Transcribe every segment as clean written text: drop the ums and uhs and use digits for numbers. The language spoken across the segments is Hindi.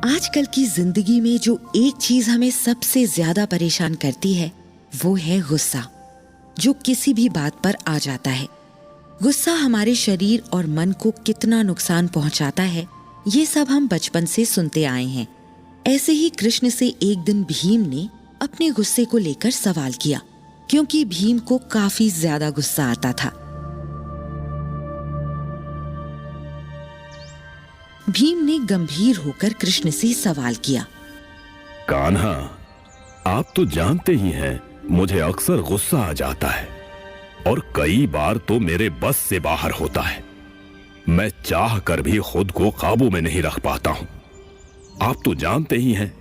आजकल की जिंदगी में जो एक चीज हमें सबसे ज्यादा परेशान करती है वो है गुस्सा, जो किसी भी बात पर आ जाता है। गुस्सा हमारे शरीर और मन को कितना नुकसान पहुंचाता है, ये सब हम बचपन से सुनते आए हैं। ऐसे ही कृष्ण से एक दिन भीम ने अपने गुस्से को लेकर सवाल किया, क्योंकि भीम को काफी ज्यादा गुस्सा आता था। भीम ने गंभीर होकर कृष्ण से सवाल किया, कान्हा, आप तो जानते ही हैं मुझे अक्सर गुस्सा आ जाता है और कई बार तो मेरे बस से बाहर होता है। मैं चाह कर भी खुद को काबू में नहीं रख पाता हूं। आप तो जानते ही हैं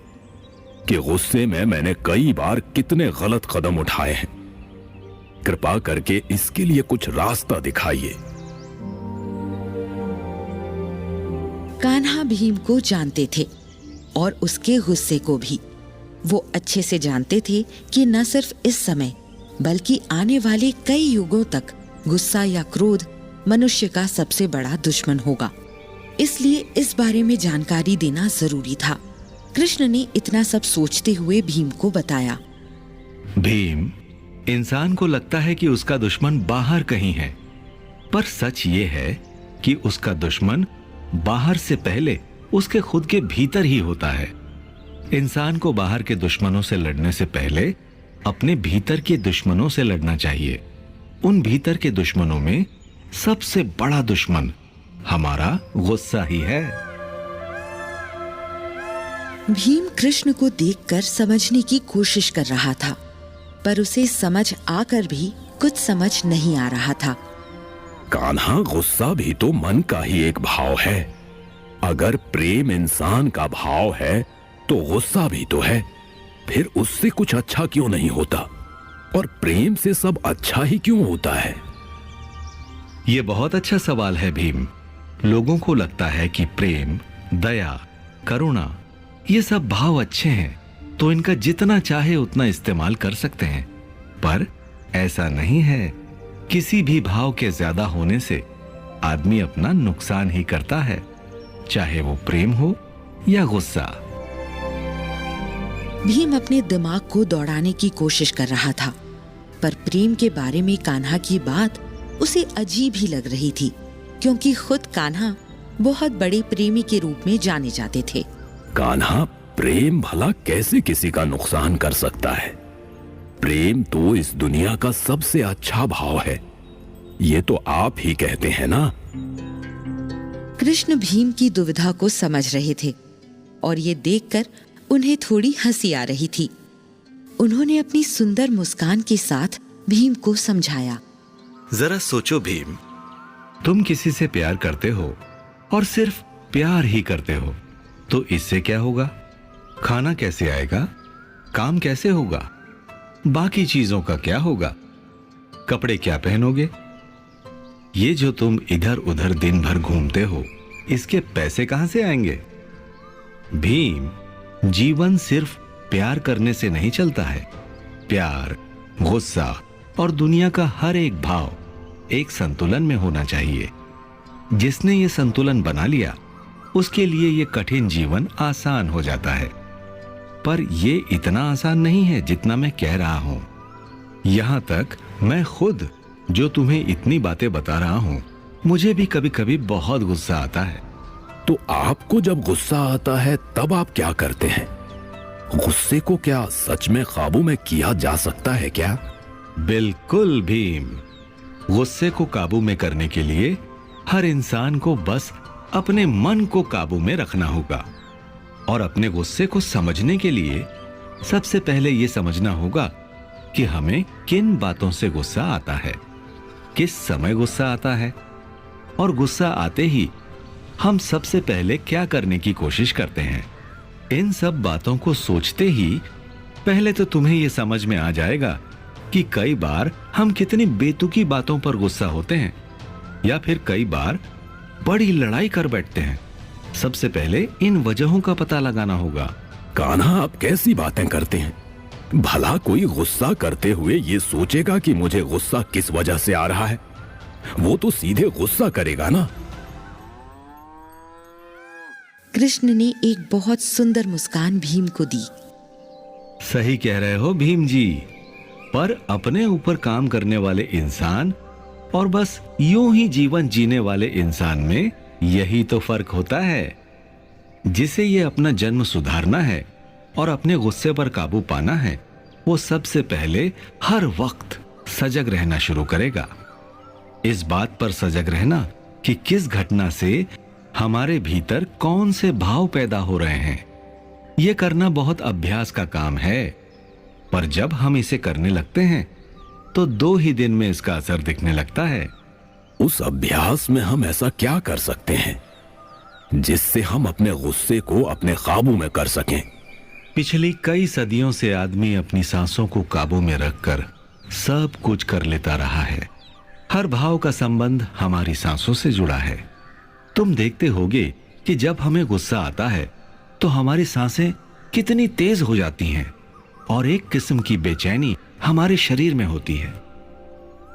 कि गुस्से में मैंने कई बार कितने गलत कदम उठाए हैं। कृपा करके इसके लिए कुछ रास्ता दिखाइए। कान्हा भीम को जानते थे और उसके गुस्से को भी। वो अच्छे से जानते थे कि न सिर्फ इस समय बल्कि आने वाले कई युगों तक गुस्सा या क्रोध मनुष्य का सबसे बड़ा दुश्मन होगा। इसलिए इस बारे में जानकारी देना जरूरी था। कृष्ण ने इतना सब सोचते हुए भीम को बताया, भीम, इंसान को लगता है कि उसका दुश्मन बाहर कहीं है, पर सच ये है कि उसका दुश्मन बाहर से पहले उसके खुद के भीतर ही होता है। इंसान को बाहर के दुश्मनों से लड़ने से पहले अपने भीतर के दुश्मनों से लड़ना चाहिए। उन भीतर के दुश्मनों में सबसे बड़ा दुश्मन हमारा गुस्सा ही है। भीम कृष्ण को देखकर समझने की कोशिश कर रहा था, पर उसे समझ आकर भी कुछ समझ नहीं आ रहा था। कान्हा, गुस्सा भी तो मन का ही एक भाव है। अगर प्रेम इंसान का भाव है तो गुस्सा भी तो है। फिर उससे कुछ अच्छा क्यों नहीं होता? और प्रेम से सब अच्छा ही क्यों होता है? यह बहुत अच्छा सवाल है भीम। लोगों को लगता है कि प्रेम, दया, करुणा ये सब भाव अच्छे हैं तो इनका जितना चाहे उतना इस्तेमाल कर सकते हैं, पर ऐसा नहीं है। किसी भी भाव के ज्यादा होने से आदमी अपना नुकसान ही करता है, चाहे वो प्रेम हो या गुस्सा। भीम अपने दिमाग को दौड़ाने की कोशिश कर रहा था, पर प्रेम के बारे में कान्हा की बात उसे अजीब ही लग रही थी, क्योंकि खुद कान्हा बहुत बड़े प्रेमी के रूप में जाने जाते थे। कान्हा, प्रेम भला कैसे किसी का नुकसान कर सकता है? प्रेम तो इस दुनिया का सबसे अच्छा भाव है। ये तो आप ही कहते हैं ना। कृष्ण भीम की दुविधा को समझ रहे थे और ये देखकर उन्हें थोड़ी हंसी आ रही थी। उन्होंने अपनी सुंदर मुस्कान के साथ भीम को समझाया, जरा सोचो भीम, तुम किसी से प्यार करते हो और सिर्फ प्यार ही करते हो, तो इससे क्या होगा? खाना कैसे आएगा? काम कैसे होगा? बाकी चीजों का क्या होगा? कपड़े क्या पहनोगे? ये जो तुम इधर उधर दिन भर घूमते हो, इसके पैसे कहां से आएंगे? भीम, जीवन सिर्फ प्यार करने से नहीं चलता है। प्यार, गुस्सा और दुनिया का हर एक भाव एक संतुलन में होना चाहिए। जिसने ये संतुलन बना लिया, उसके लिए ये कठिन जीवन आसान हो जाता है। पर ये इतना आसान नहीं है जितना मैं कह रहा हूं। यहां तक मैं खुद जो तुम्हें इतनी बातें बता रहा हूं, मुझे भी कभी कभी बहुत गुस्सा आता है। तो आपको जब गुस्सा आता है तब आप क्या करते हैं? गुस्से को क्या सच में काबू में किया जा सकता है क्या? बिल्कुल भीम, गुस्से को काबू में करने के लिए हर इंसान को बस अपने मन को काबू में रखना होगा। और अपने गुस्से को समझने के लिए सबसे पहले यह समझना होगा कि हमें किन बातों से गुस्सा आता है, किस समय गुस्सा आता है, और गुस्सा आते ही हम सबसे पहले क्या करने की कोशिश करते हैं। इन सब बातों को सोचते ही पहले तो तुम्हें यह समझ में आ जाएगा कि कई बार हम कितनी बेतुकी बातों पर गुस्सा होते हैं, या फिर कई बार बड़ी लड़ाई कर बैठते हैं। सबसे पहले इन वजहों का पता लगाना होगा। कान्हा, आप कैसी बातें करते हैं? भला कोई गुस्सा करते हुए ये सोचेगा कि मुझे गुस्सा किस वजह से आ रहा है? वो तो सीधे गुस्सा करेगा ना। कृष्ण ने एक बहुत सुंदर मुस्कान भीम को दी। सही कह रहे हो भीम जी, पर अपने ऊपर काम करने वाले इंसान और बस यूं ही जीवन जीने वाले इंसान में यही तो फर्क होता है। जिसे ये अपना जन्म सुधारना है और अपने गुस्से पर काबू पाना है, वो सबसे पहले हर वक्त सजग रहना शुरू करेगा। इस बात पर सजग रहना कि किस घटना से हमारे भीतर कौन से भाव पैदा हो रहे हैं। यह करना बहुत अभ्यास का काम है, पर जब हम इसे करने लगते हैं तो 2 ही दिन में इसका असर दिखने लगता है। उस अभ्यास में हम ऐसा क्या कर सकते हैं जिससे हम अपने गुस्से को अपने काबू में कर सकें? पिछली कई सदियों से आदमी अपनी सांसों को काबू में रखकर सब कुछ कर लेता रहा है। हर भाव का संबंध हमारी सांसों से जुड़ा है। तुम देखते होगे कि जब हमें गुस्सा आता है तो हमारी सांसें कितनी तेज हो जाती हैं और एक किस्म की बेचैनी हमारे शरीर में होती है।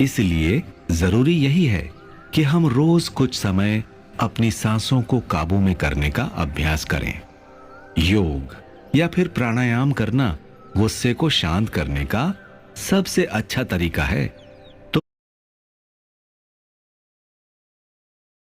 इसलिए जरूरी यही है कि हम रोज कुछ समय अपनी सांसों को काबू में करने का अभ्यास करें। योग या फिर प्राणायाम करना गुस्से को शांत करने का सबसे अच्छा तरीका है।